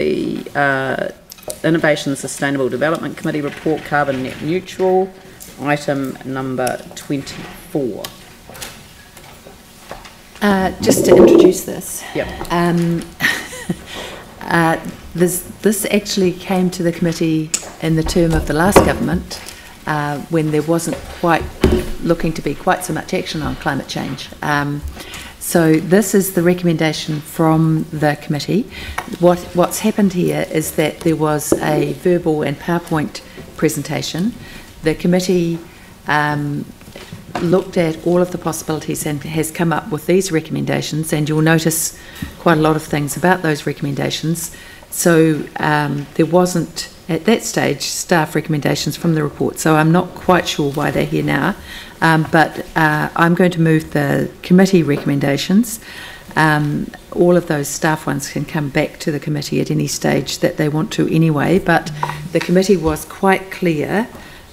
The Innovation and Sustainable Development Committee report, carbon net neutral, item number 24. Just to introduce this. Yep. This actually came to the committee in the term of the last government when there wasn't quite looking to be quite so much action on climate change. So this is the recommendation from the committee. What's happened here is that there was a verbal and PowerPoint presentation. The committee looked at all of the possibilities and has come up with these recommendations, and you'll notice quite a lot of things about those recommendations. So there wasn't at that stage staff recommendations from the report, so I'm not quite sure why they're here now, but I'm going to move the committee recommendations. All of those staff ones can come back to the committee at any stage that they want to anyway, but the committee was quite clear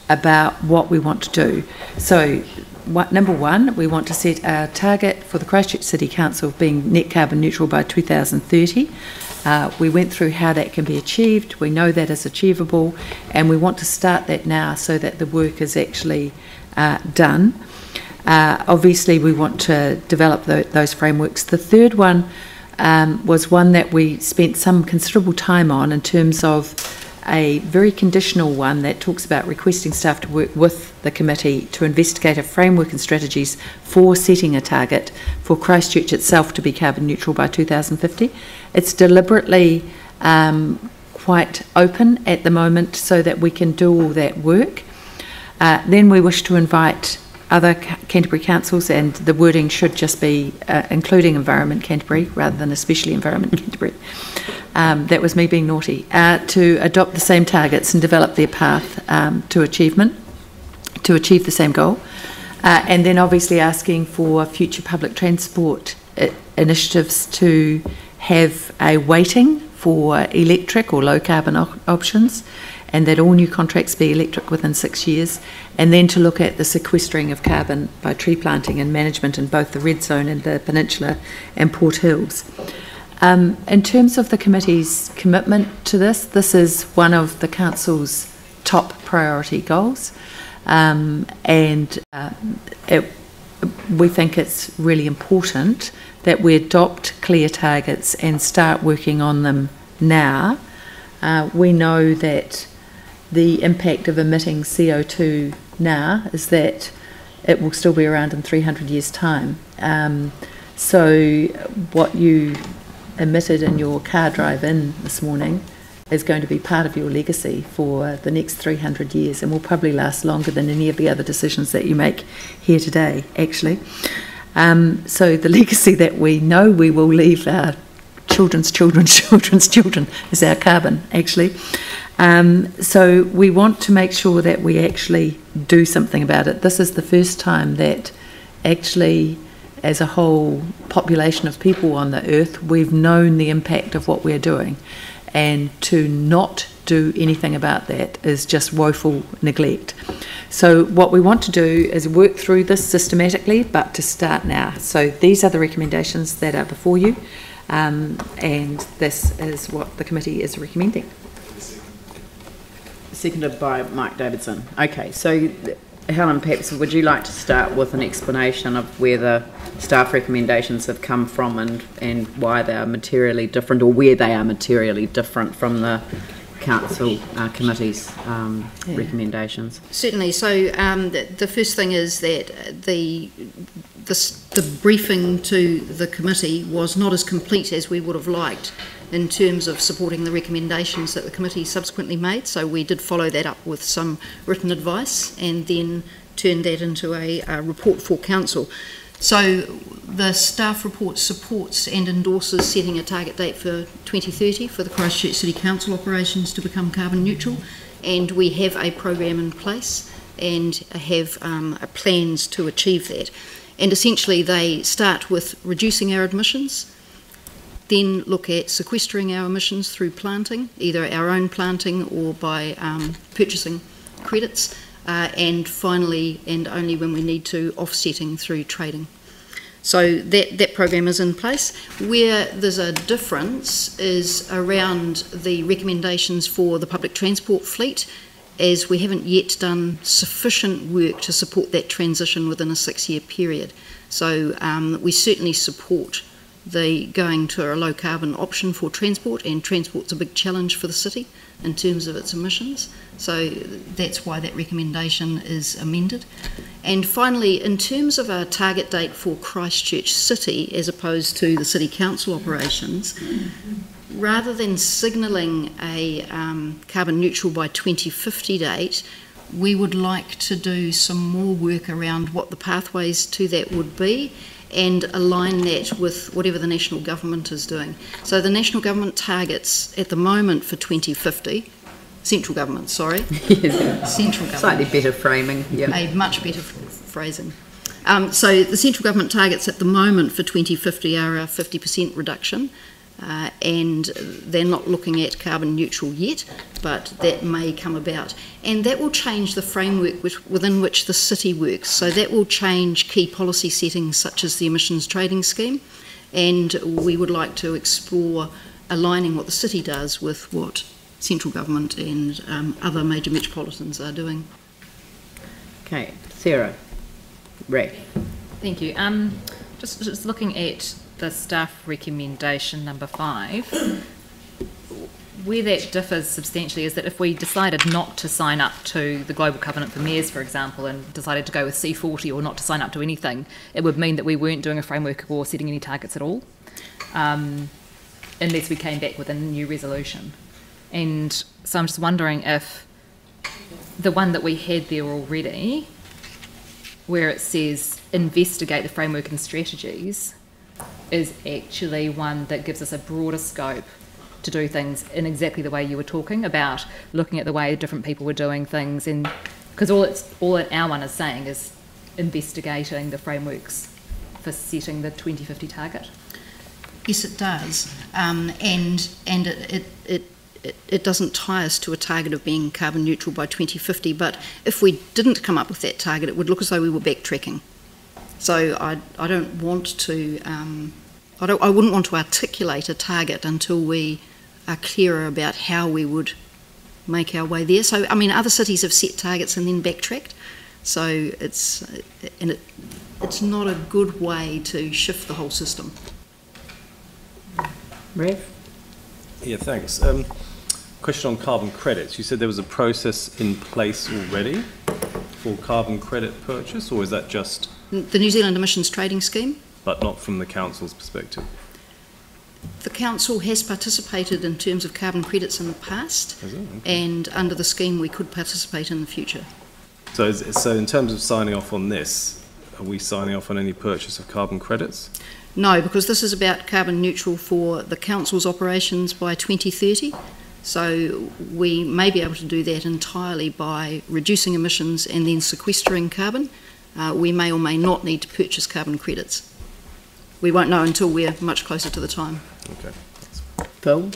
about what we want to do. So number one, we want to set a target for the Christchurch City Council of being net carbon neutral by 2030. We went through how that can be achieved. We know that is achievable, and we want to start that now so that the work is actually done. Obviously, we want to develop those frameworks. The third one was one that we spent some considerable time on in terms of a very conditional one that talks about requesting staff to work with the committee to investigate a framework and strategies for setting a target for Christchurch itself to be carbon neutral by 2050. It's deliberately quite open at the moment so that we can do all that work. Then we wish to invite other Canterbury councils, and the wording should just be including Environment Canterbury rather than especially Environment Canterbury. That was me being naughty, to adopt the same targets and develop their path to achievement, to achieve the same goal. And then obviously asking for future public transport initiatives to have a weighting for electric or low carbon options, and that all new contracts be electric within 6 years, and then to look at the sequestering of carbon by tree planting and management in both the red zone and the peninsula and Port Hills. In terms of the committee's commitment to this is one of the council's top priority goals, we think it's really important that we adopt clear targets and start working on them now. We know that the impact of emitting CO2 now is that it will still be around in 300 years' time. So what you emitted in your car drive in this morning is going to be part of your legacy for the next 300 years, and will probably last longer than any of the other decisions that you make here today, actually. So the legacy that we know we will leave our children's children is our carbon, actually. So we want to make sure that we actually do something about it. This is the first time that actually, as a whole population of people on the earth, we've known the impact of what we're doing, and to not do anything about that is just woeful neglect. So what we want to do is work through this systematically, but to start now. So these are the recommendations that are before you, and this is what the committee is recommending. Seconded by Mike Davidson. Okay, so Helen, perhaps would you like to start with an explanation of where the staff recommendations have come from and why they are materially different, or where they are materially different from the council committee's recommendations? Certainly. So the first thing is that the briefing to the committee was not as complete as we would have liked in terms of supporting the recommendations that the committee subsequently made. So we did follow that up with some written advice and then turned that into a report for council. So the staff report supports and endorses setting a target date for 2030 for the Christchurch City Council operations to become carbon neutral, and we have a program in place and have plans to achieve that. And essentially they start with reducing our emissions, then look at sequestering our emissions through planting, either our own planting or by purchasing credits, and finally, and only when we need to, offsetting through trading. So that program is in place. Where there's a difference is around the recommendations for the public transport fleet, as we haven't yet done sufficient work to support that transition within a 6-year period. So we certainly support the going to a low carbon option for transport, and transport's a big challenge for the city in terms of its emissions. So that's why that recommendation is amended. And finally, in terms of a target date for Christchurch City as opposed to the City Council operations, rather than signalling a carbon neutral by 2050 date, we would like to do some more work around what the pathways to that would be and align that with whatever the national government is doing. So the national government targets at the moment for 2050, central government, sorry. Yes. Central government. Slightly better framing, yeah. A much better phrasing. So the central government targets at the moment for 2050 are a 50% reduction. And they're not looking at carbon neutral yet, but that may come about. And that will change the framework within which the city works. So that will change key policy settings such as the emissions trading scheme, and we would like to explore aligning what the city does with what central government and other major metropolitans are doing. Okay, Sarah, Ray. Thank you. Just looking at the staff recommendation number 5, where that differs substantially is that if we decided not to sign up to the Global Covenant for Mayors, for example, and decided to go with C40 or not to sign up to anything, it would mean that we weren't doing a framework or setting any targets at all, unless we came back with a new resolution. And so I'm just wondering if the one that we had there already, where it says investigate the framework and strategies, is actually one that gives us a broader scope to do things in exactly the way you were talking about, looking at the way different people were doing things, and because all our one is saying is investigating the frameworks for setting the 2050 target. Yes, it does, and it doesn't tie us to a target of being carbon neutral by 2050. But if we didn't come up with that target, it would look as though we were backtracking. So I don't want to. I wouldn't want to articulate a target until we are clearer about how we would make our way there. So I mean, other cities have set targets and then backtracked. So it's not a good way to shift the whole system. Rev? Yeah, thanks. Question on carbon credits. You said there was a process in place already for carbon credit purchase, or is that just... The New Zealand Emissions Trading Scheme. But not from the council's perspective? The council has participated in terms of carbon credits in the past, Okay. and under the scheme we could participate in the future. So in terms of signing off on this, are we signing off on any purchase of carbon credits? No, because this is about carbon neutral for the council's operations by 2030. So we may be able to do that entirely by reducing emissions and then sequestering carbon. We may or may not need to purchase carbon credits. We won't know until we're much closer to the time. Okay. Phil?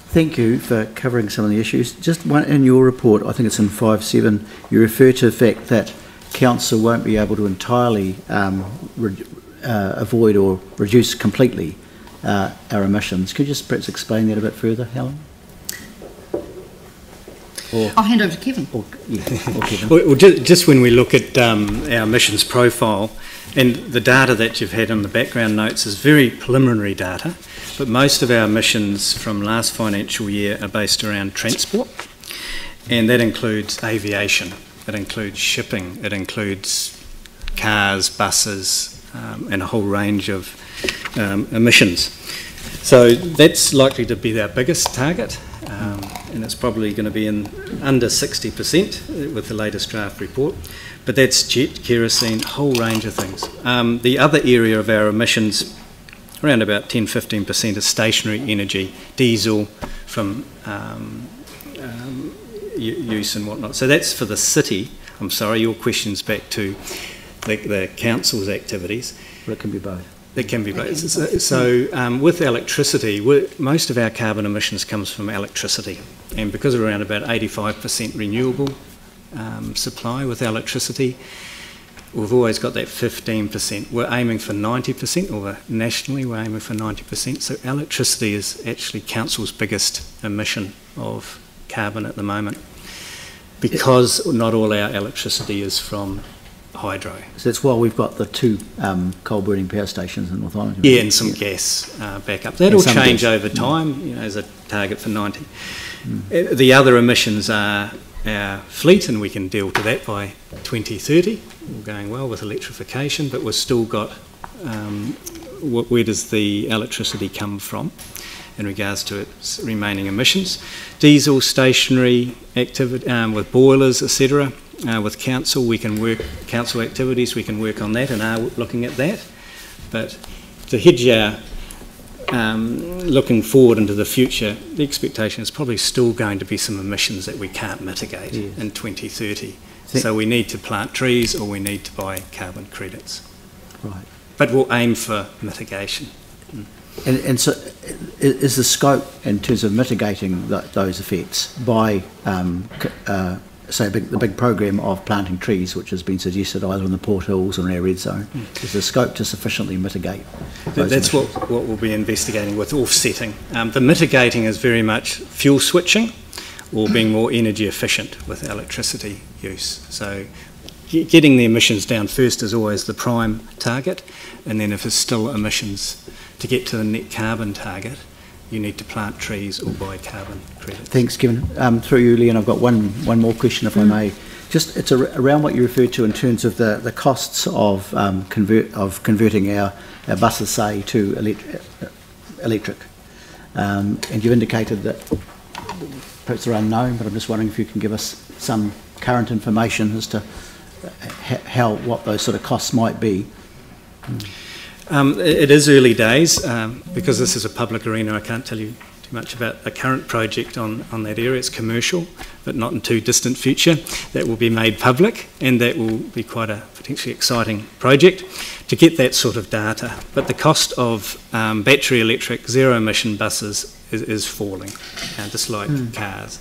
Thank you for covering some of the issues. Just one in your report, I think it's in 5.7, you refer to the fact that council won't be able to entirely avoid or reduce completely our emissions. Could you just perhaps explain that a bit further, Helen? I'll hand over to Kevin. Or Kevin. Well, just when we look at our emissions profile, and the data that you've had on the background notes is very preliminary data, but most of our emissions from last financial year are based around transport, and that includes aviation, it includes shipping, it includes cars, buses, and a whole range of emissions. So that's likely to be our biggest target, and it's probably going to be in under 60% with the latest draft report. But that's jet, kerosene, a whole range of things. The other area of our emissions, around about 10-15%, is stationary energy, diesel from use and whatnot. So that's for the city. I'm sorry, your question's back to the council's activities. Well, it can be both. It can be both. So with electricity, most of our carbon emissions comes from electricity, and because we're around about 85% renewable supply with electricity, we've always got that 15%. We're aiming for 90%, or nationally we're aiming for 90%. So electricity is actually council's biggest emission of carbon at the moment, because not all our electricity is from hydro. So that's why we've got the 2 coal-burning power stations in North Island. Yeah, and some gas backup. That'll change over time, you know, as a target for 90. The other emissions are our fleet, and we can deal to that by 2030. We're going well with electrification, but we've still got where does the electricity come from in regards to its remaining emissions. Diesel, stationary activity with boilers, etc. With council, we can work council activities. We can work on that and are looking at that. But to hedge our looking forward into the future, the expectation is probably still going to be some emissions that we can't mitigate in 2030. So we need to plant trees, or we need to buy carbon credits. Right. But we'll aim for mitigation. And so is the scope in terms of mitigating those effects by, say, the big program of planting trees, which has been suggested either in the Port Hills or in our red zone, is the scope to sufficiently mitigate those That's emissions? what we'll be investigating with offsetting. The mitigating is very much fuel switching or being more energy efficient with electricity use. So getting the emissions down first is always the prime target, and then if there's still emissions to get to the net carbon target, you need to plant trees or buy carbon credits. Thanks, Kevin. Through you, Leanne, I've got one more question, if I may. Just it's around what you referred to in terms of the costs of converting our buses, say, to electric. And you indicated that perhaps they're unknown, but I'm just wondering if you can give us some current information as to what those sort of costs might be. It is early days. Because this is a public arena, I can't tell you too much about the current project on that area. It's commercial, but not in too distant future. That will be made public, and that will be quite a potentially exciting project to get that sort of data. But the cost of battery electric zero emission buses is falling, just like cars.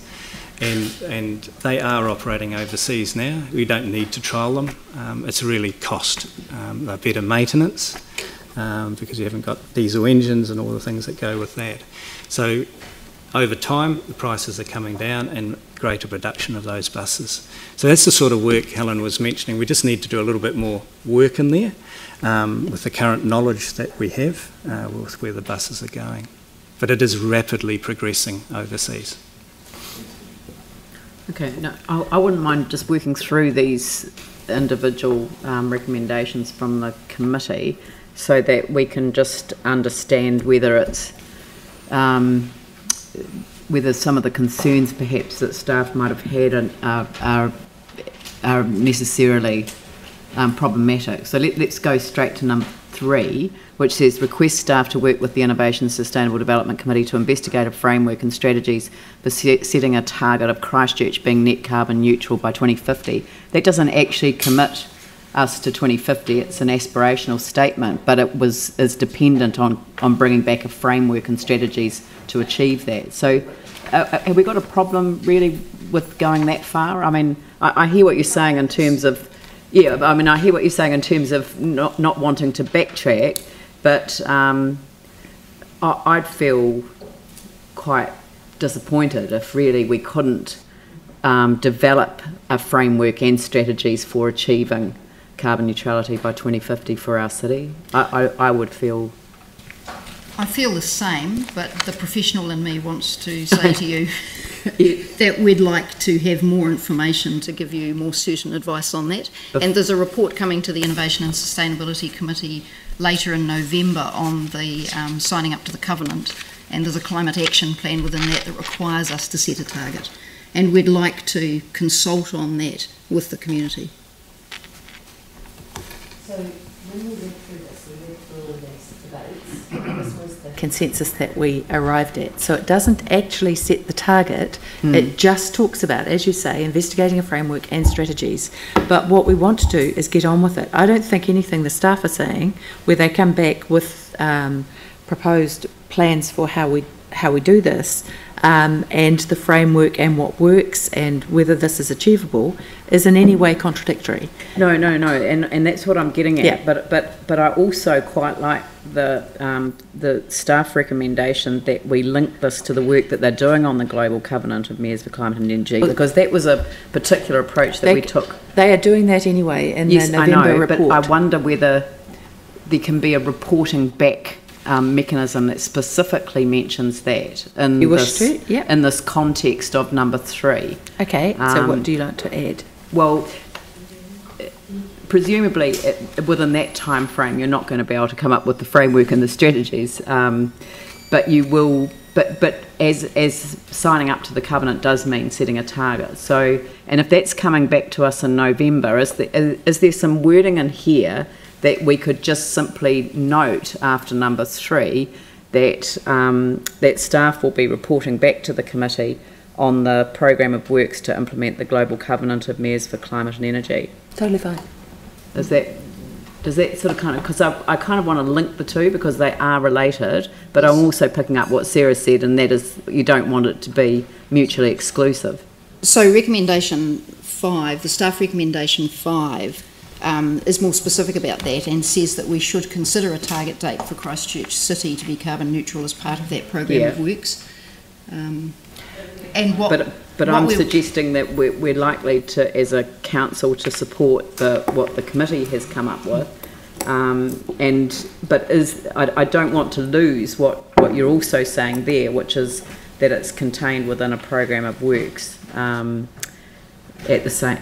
And they are operating overseas now. We don't need to trial them. It's really cost. They're better maintenance because you haven't got diesel engines and all the things that go with that. So over time, the prices are coming down and greater production of those buses. So that's the sort of work Helen was mentioning. We just need to do a little bit more work in there with the current knowledge that we have with where the buses are going. But it is rapidly progressing overseas. Okay, no, I wouldn't mind just working through these individual recommendations from the committee so that we can just understand whether it's whether some of the concerns perhaps that staff might have had are necessarily problematic. So let's go straight to number 3, which says request staff to work with the Innovation and Sustainable Development Committee to investigate a framework and strategies for setting a target of Christchurch being net carbon neutral by 2050. That doesn't actually commit us to 2050. It's an aspirational statement, but it is dependent on bringing back a framework and strategies to achieve that. So have we got a problem really with going that far? I mean, I hear what you're saying in terms of I hear what you're saying in terms of not wanting to backtrack, but I'd feel quite disappointed if really we couldn't develop a framework and strategies for achieving carbon neutrality by 2050 for our city. I would feel... I feel the same, but the professional in me wants to say to you that we'd like to have more information to give you more certain advice on that. And there's a report coming to the Innovation and Sustainability Committee later in November on the signing up to the covenant, and there's a climate action plan within that requires us to set a target. And we'd like to consult on that with the community. So when we went through this, we went through all these debates, and this was the consensus that we arrived at. So it doesn't actually set the target, it just talks about, as you say, investigating a framework and strategies. But what we want to do is get on with it. I don't think anything the staff are saying, where they come back with proposed plans for how we how we do this, and the framework and what works and whether this is achievable is in any way contradictory. No, and that's what I'm getting at. Yeah. But I also quite like the staff recommendation that we link this to the work that they're doing on the Global Covenant of Mayors for Climate and Energy, because that was a particular approach that we took. They are doing that anyway in the November I know, report. but I wonder whether there can be a reporting back mechanism that specifically mentions that in in this context of number 3. Okay, so what do you like to add? Well, presumably within that time frame you're not going to be able to come up with the framework and the strategies, but you will. But as signing up to the covenant does mean setting a target. So, and if that's coming back to us in November, is there some wording in here that we could just simply note after number 3 that that staff will be reporting back to the committee on the programme of works to implement the Global Covenant of Mayors for Climate and Energy? Totally fine. Does that sort of kind of, because I kind of want to link the two because they are related, but I'm also picking up what Sarah said, and that is you don't want it to be mutually exclusive. So recommendation 5, the staff recommendation 5, is more specific about that and says that we should consider a target date for Christchurch City to be carbon neutral as part of that programme of works. And but I'm suggesting that we're likely to, as a council, to support what the committee has come up with, I don't want to lose what you're also saying there, which is that it's contained within a programme of works at the same,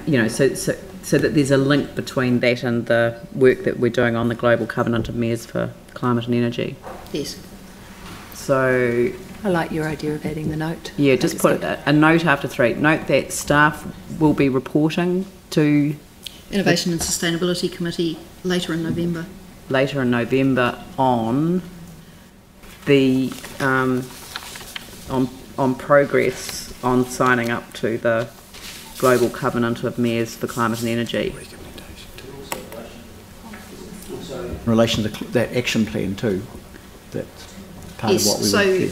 so that there's a link between that and the work that we're doing on the Global Covenant of Mayors for Climate and Energy. Yes. So I like your idea of adding the note. Yeah, just put a note after 3. Note that staff will be reporting to Innovation and Sustainability Committee later in November. Later in November on the on progress on signing up to the Global Covenant of Mayors for Climate and Energy. In relation to that action plan too, that's part of what we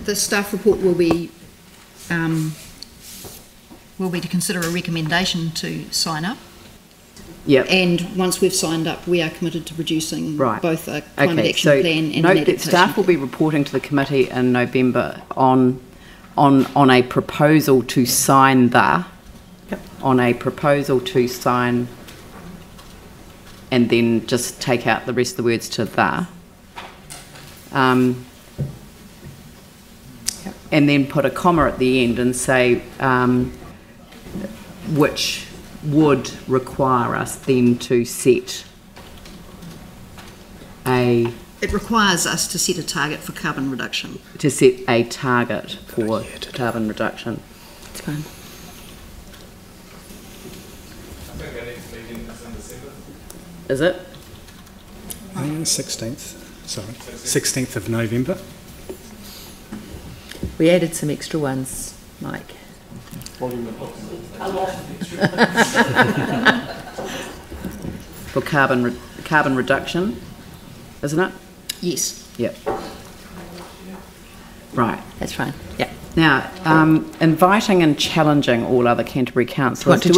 the staff report will be to consider a recommendation to sign up. Yep. And once we've signed up, we are committed to producing both a climate action plan and an note adaptation that staff will be reporting to the committee in November on a proposal to sign and then just take out the rest of the words to the. And then put a comma at the end and say which would require us then to set It requires us to set a target for carbon reduction. To set a target for carbon reduction. That's fine. I think our next meeting is in December. Is it? 16th, sorry. 16th of November. We added some extra ones, Mike. For carbon reduction, isn't it? Yes. Yep. Right. That's fine. Yeah. Now, inviting and challenging all other Canterbury councillors. Do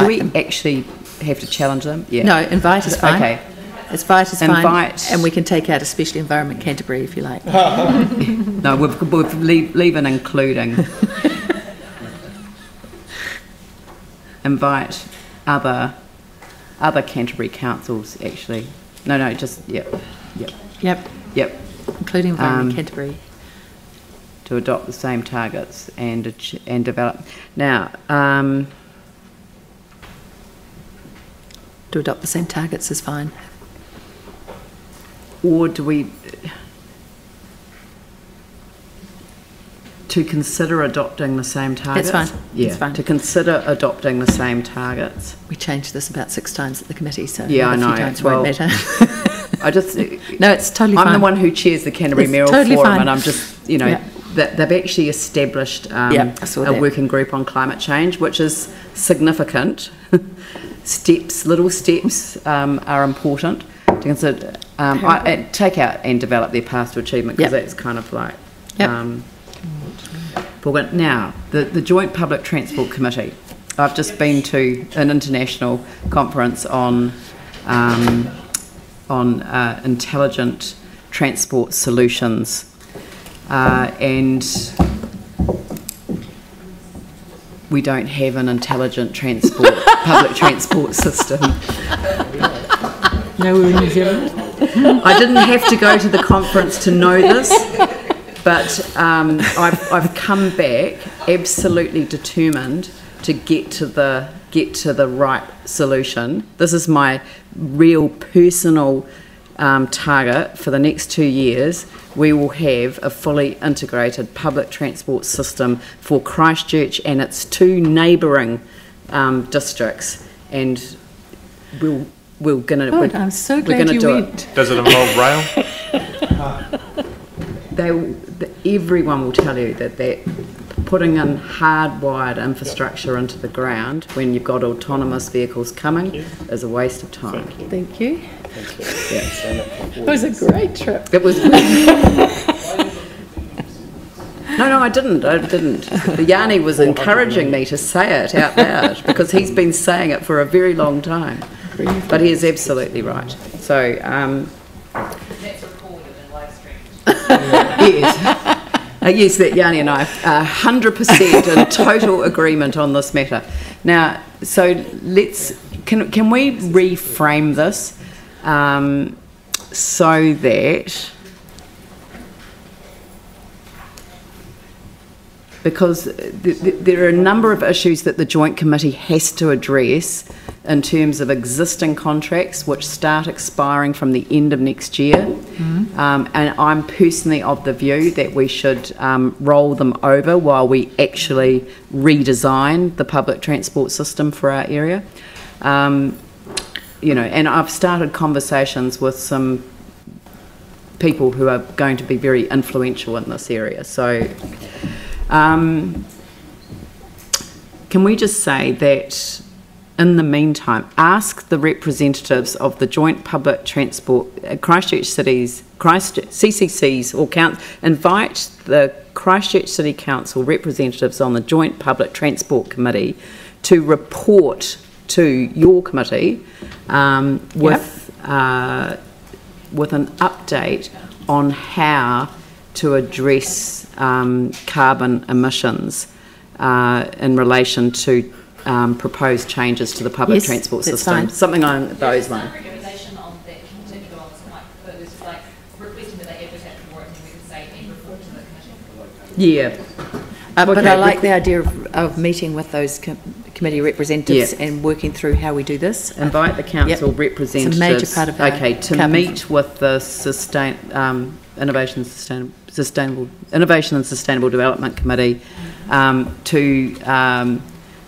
we actually have to challenge them? Yeah. No, invite is fine. Okay. Invite is fine. Invite. And we can take out especially Environment Canterbury if you like. No, we've leave an including. Invite other Canterbury councils actually. No, just yep. Including Environment Canterbury. To adopt the same targets and develop. Now, to adopt the same targets is fine. Or do we to consider adopting the same targets? That's fine. Yeah, that's fine. to consider adopting the same targets. We changed this about 6 times at the committee, so yeah, I know. A few times won't matter. I just no, it's totally fine. I'm the one who chairs the Canterbury Mayoral Forum, and I'm just that they've actually established a working group on climate change, which is significant. Little steps are important to consider. Take out and develop their path to achievement, because that's kind of like Yep. Now, the Joint Public Transport Committee. I've just been to an international conference on intelligent transport solutions, and we don't have an intelligent public transport system. No, we're in New Zealand. I didn't have to go to the conference to know this, but I've come back absolutely determined to get to the right solution. This is my real personal target for the next 2 years. We will have a fully integrated public transport system for Christchurch and its 2 neighbouring districts, and we're gonna. God, I'm so glad you went. Does it involve rail? Everyone will tell you that putting in hardwired infrastructure into the ground when you've got autonomous vehicles coming is a waste of time. Thank you. Yes. It was a great trip. It was. No, I didn't. The Yanni was encouraging me to say it out loud because he's been saying it for a very long time. But he is absolutely right. So, That's recorded and live streamed. yes. Yes, that Yanni and I are 100% in total agreement on this matter. Now, so can we reframe this so that, because there are a number of issues that the Joint Committee has to address in terms of existing contracts which start expiring from the end of next year. And I'm personally of the view that we should roll them over while we actually redesign the public transport system for our area. You know, and I've started conversations with some people who are going to be very influential in this area. So can we just say that in the meantime, ask the representatives of the Joint Public Transport, Christchurch CCCs, or invite the Christchurch City Council representatives on the Joint Public Transport Committee to report to your committee with an update on how to address carbon emissions in relation to proposed changes to the public transport system. Fine. Something along those lines. Recommendation on that particular one was quite good. It was like requesting that they advocate for it, and we could say and report to the committee. Yeah. But Okay. I like the idea of meeting with those committee representatives Yeah. and working through how we do this. Invite the council representatives. It's a major part of our to meet with the Innovation and Sustainable Development Committee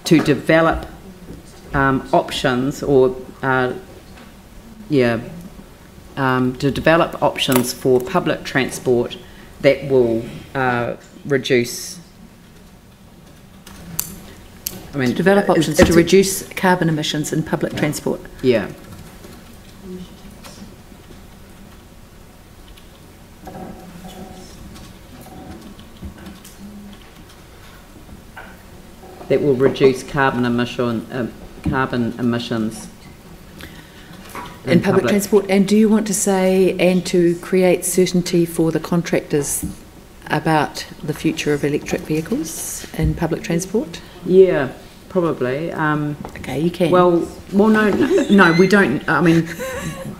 to develop options to develop options for public transport that will reduce. To develop options to reduce carbon emissions in public transport. Yeah. That will reduce carbon emissions in public transport. And do you want to say, and to create certainty for the contractors about the future of electric vehicles in public transport? Yeah, probably. Okay, you can. Well, no, we don't. I mean,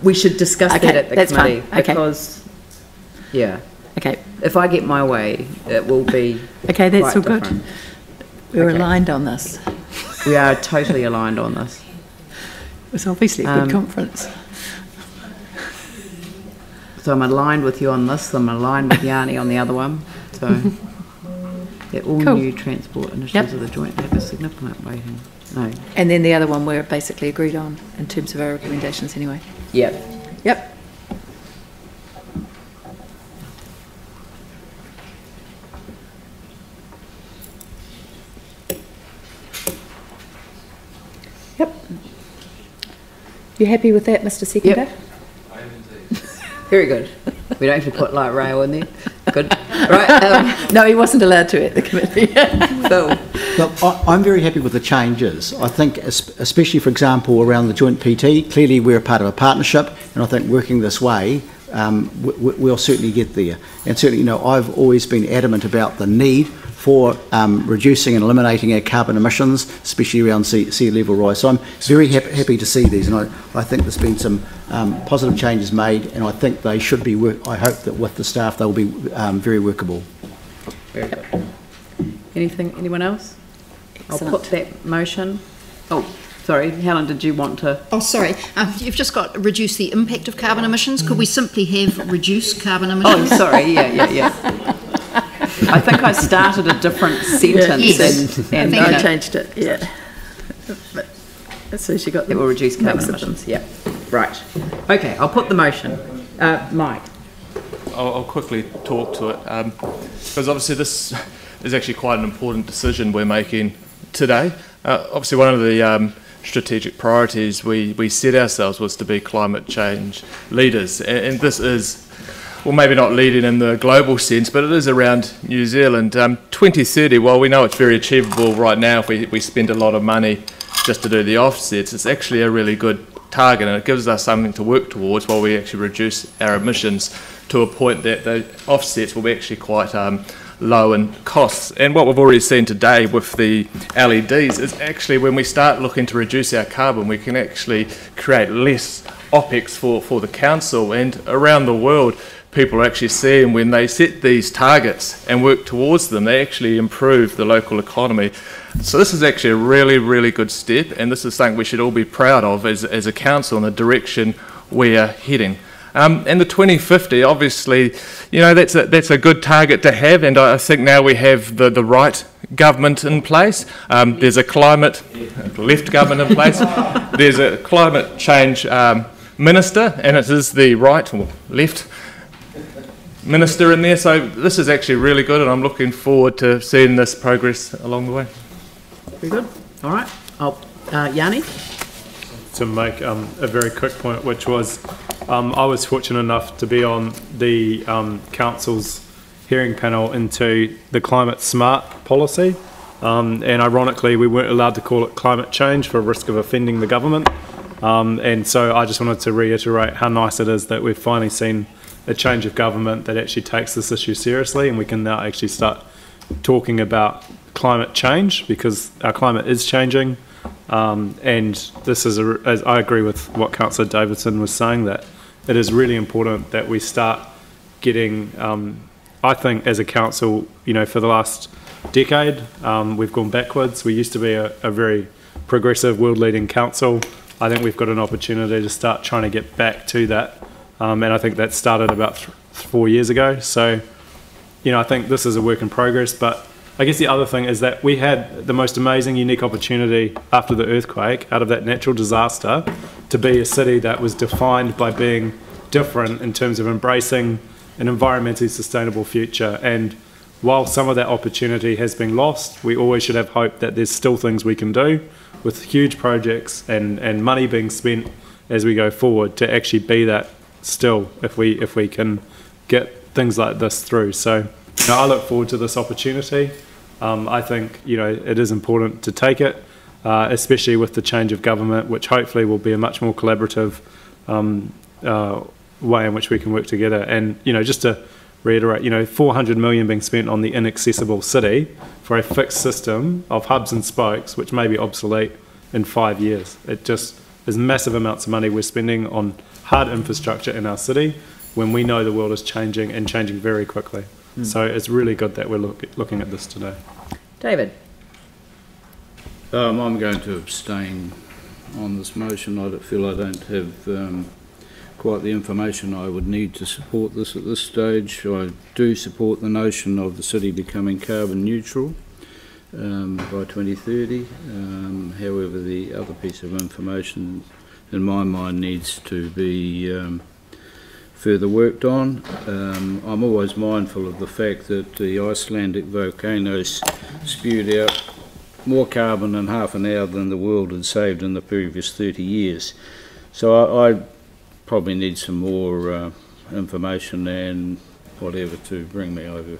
we should discuss that at the committee. Fine. Okay. Because, yeah. Okay. If I get my way, it will be. Okay, that's all quite good. different. We're Okay. aligned on this. We are totally aligned on this. It was obviously a good conference. So I'm aligned with you on this. I'm aligned with Yanni on the other one. So, yeah, all Cool. new transport initiatives of the joint have a significant weighting. No. And then the other one we're basically agreed on in terms of our recommendations anyway. Yep. Yep. Yep. You happy with that, Mr. Seconder? Yep. Very good. We don't have to put light rail in there. Good. Right. No, he wasn't allowed to at the committee. Phil. Look, I'm very happy with the changes. I think, especially, for example, around the joint PT, clearly we're a part of a partnership, and I think working this way, we'll certainly get there. And certainly, you know, I've always been adamant about the need for reducing and eliminating our carbon emissions, especially around sea level rise. So I'm very happy to see these, and I think there's been some positive changes made, and I think they should be, I hope that with the staff they'll be very workable. Very good. Anyone else? Excellent. I'll put that motion. Oh, sorry, Helen, did you want to? Oh, sorry. You've just got reduce the impact of carbon emissions. Could we simply have reduce carbon emissions? Oh, sorry, yeah. I think I started a different sentence Yes. and I changed it, yeah. But as soon as you got it the will reduce carbon emissions, yeah. Right. Okay, I'll put the motion. Mike. I'll quickly talk to it, because obviously this is actually quite an important decision we're making today. Obviously one of the strategic priorities we set ourselves was to be climate change leaders, and this is, well, maybe not leading in the global sense, but it is around New Zealand. 2030, while we know it's very achievable right now if we spend a lot of money just to do the offsets, it's actually a really good target, and it gives us something to work towards while we actually reduce our emissions to a point that the offsets will be actually quite low in costs. And what we've already seen today with the LEDs is actually when we start looking to reduce our carbon, we can actually create less OPEX for the council, and around the world people are actually seeing when they set these targets and work towards them, they actually improve the local economy. So this is actually a really, really good step, and this is something we should all be proud of as a council in the direction we are heading. And the 2050, obviously, you know, that's a good target to have, and I think now we have the right government in place. There's a left government in place. There's a climate change minister, and it is the right or left minister in there. So this is actually really good, and I'm looking forward to seeing this progress along the way. Very good. All right. Yanni? To make a very quick point, which was I was fortunate enough to be on the council's hearing panel into the climate smart policy, and ironically we weren't allowed to call it climate change for risk of offending the government, and so I just wanted to reiterate how nice it is that we've finally seen a change of government that actually takes this issue seriously, and we can now actually start talking about climate change, because our climate is changing. And this is, as I agree with what Councillor Davidson was saying, that it is really important that we start getting, I think as a council, you know, for the last decade, we've gone backwards. We used to be a very progressive, world-leading council. I think we've got an opportunity to start trying to get back to that. And I think that started about 4 years ago. So, you know, I think this is a work in progress, but I guess the other thing is that we had the most amazing, unique opportunity after the earthquake, out of that natural disaster, to be a city that was defined by being different in terms of embracing an environmentally sustainable future. And while some of that opportunity has been lost, we always should have hope that there's still things we can do with huge projects and money being spent as we go forward to actually be that still, if we can get things like this through. So, you know, I look forward to this opportunity. I think, you know, it is important to take it, especially with the change of government, which hopefully will be a much more collaborative way in which we can work together. And, you know, just to reiterate, you know, 400 million being spent on the inaccessible city for a fixed system of hubs and spokes, which may be obsolete in 5 years. It just is massive amounts of money we're spending on hard infrastructure in our city when we know the world is changing and changing very quickly. So it's really good that we're looking at this today. David? I'm going to abstain on this motion. I feel I don't have quite the information I would need to support this at this stage. I do support the notion of the city becoming carbon neutral by 2030. However, the other piece of information in my mind needs to be further worked on. I'm always mindful of the fact that the Icelandic volcanoes spewed out more carbon in half an hour than the world had saved in the previous 30 years. So I probably need some more information and whatever to bring me over,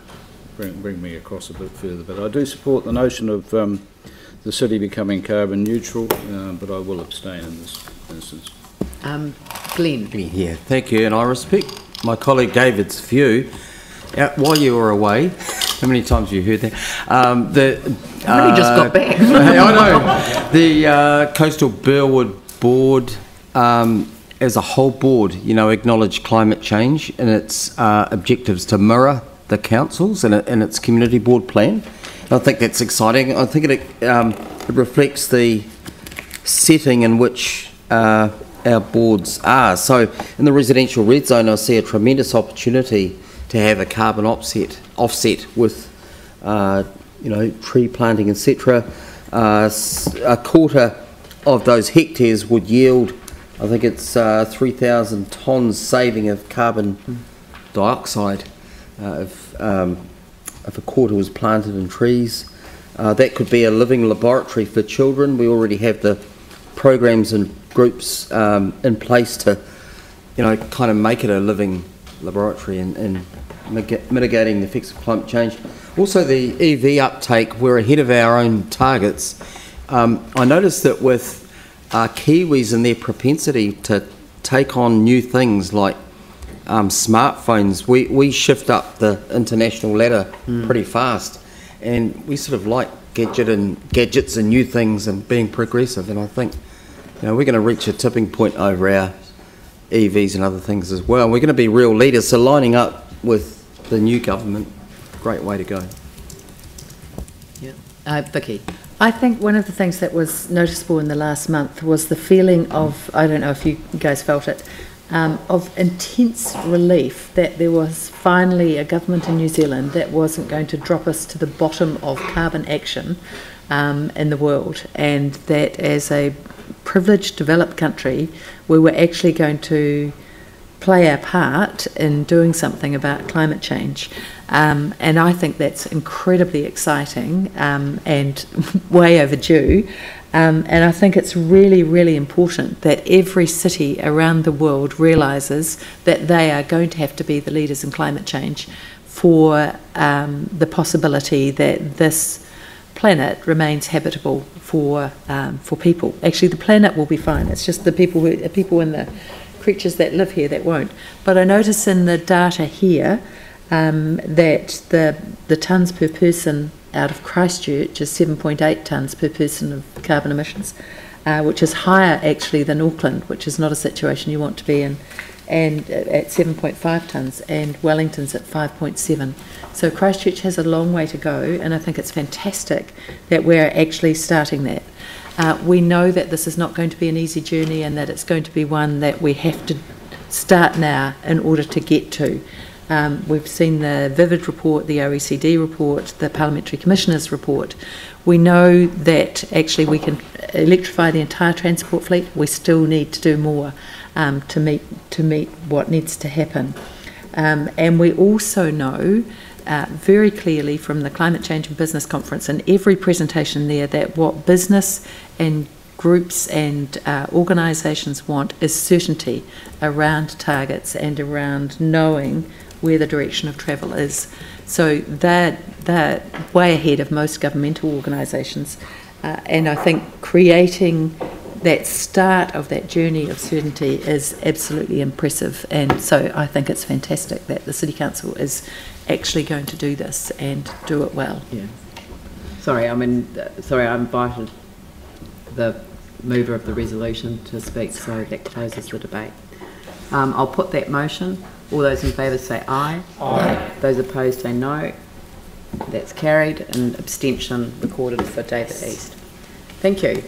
bring me across a bit further. But I do support the notion of the city becoming carbon neutral, but I will abstain in this instance. Glenn. Yeah, thank you, and I respect my colleague David's view. While you were away, how many times have you heard that? I only just got back. I know. The Coastal Burwood Board, as a whole board, acknowledge climate change and its objectives to mirror the council's and its community board plan. And I think that's exciting. I think it reflects the setting in which our boards are. So in the residential red zone, I see a tremendous opportunity to have a carbon offset with, tree planting, etc. A quarter of those hectares would yield, I think it's 3,000 tonnes saving of carbon dioxide if a quarter was planted in trees. That could be a living laboratory for children. We already have the programs and groups in place to, kind of make it a living laboratory and mitigating the effects of climate change. Also, the EV uptake, we're ahead of our own targets. I noticed that with Kiwis and their propensity to take on new things like smartphones, we shift up the international ladder pretty fast, and we sort of like gadgets and new things and being progressive, and I think we're going to reach a tipping point over our EVs and other things as well. We're going to be real leaders, so lining up with the new government, great way to go. Yeah, Vicky. I think one of the things that was noticeable in the last month was the feeling of, I don't know if you guys felt it, of intense relief that there was finally a government in New Zealand that wasn't going to drop us to the bottom of carbon action in the world, and that as a privileged developed country we were actually going to play our part in doing something about climate change. And I think that's incredibly exciting and way overdue. And I think it's really, really important that every city around the world realises that they are going to have to be the leaders in climate change for the possibility that this planet remains habitable for people. Actually, the planet will be fine. It's just the people in the creatures that live here that won't. But I notice in the data here that the tonnes per person out of Christchurch is 7.8 tonnes per person of carbon emissions, which is higher actually than Auckland, which is not a situation you want to be in, and at 7.5 tonnes, and Wellington's at 5.7. So Christchurch has a long way to go, and I think it's fantastic that we're actually starting that. We know that this is not going to be an easy journey, and that it's going to be one that we have to start now in order to get to. We've seen the Vivid report, the OECD report, the Parliamentary Commissioner's report. We know that actually we can electrify the entire transport fleet. We still need to do more to meet what needs to happen. And we also know very clearly from the Climate Change and Business Conference and every presentation there that what business and groups and organisations want is certainty around targets and around knowing where the direction of travel is. So they're way ahead of most governmental organisations, and I think creating that start of that journey of certainty is absolutely impressive, and so I think it's fantastic that the City Council is actually going to do this and do it well. Yeah. Sorry, I invited the mover of the resolution to speak, so that closes the debate. I'll put that motion. All those in favour say aye. Aye. Those opposed say no. That's carried, and abstention recorded for David East. Thank you.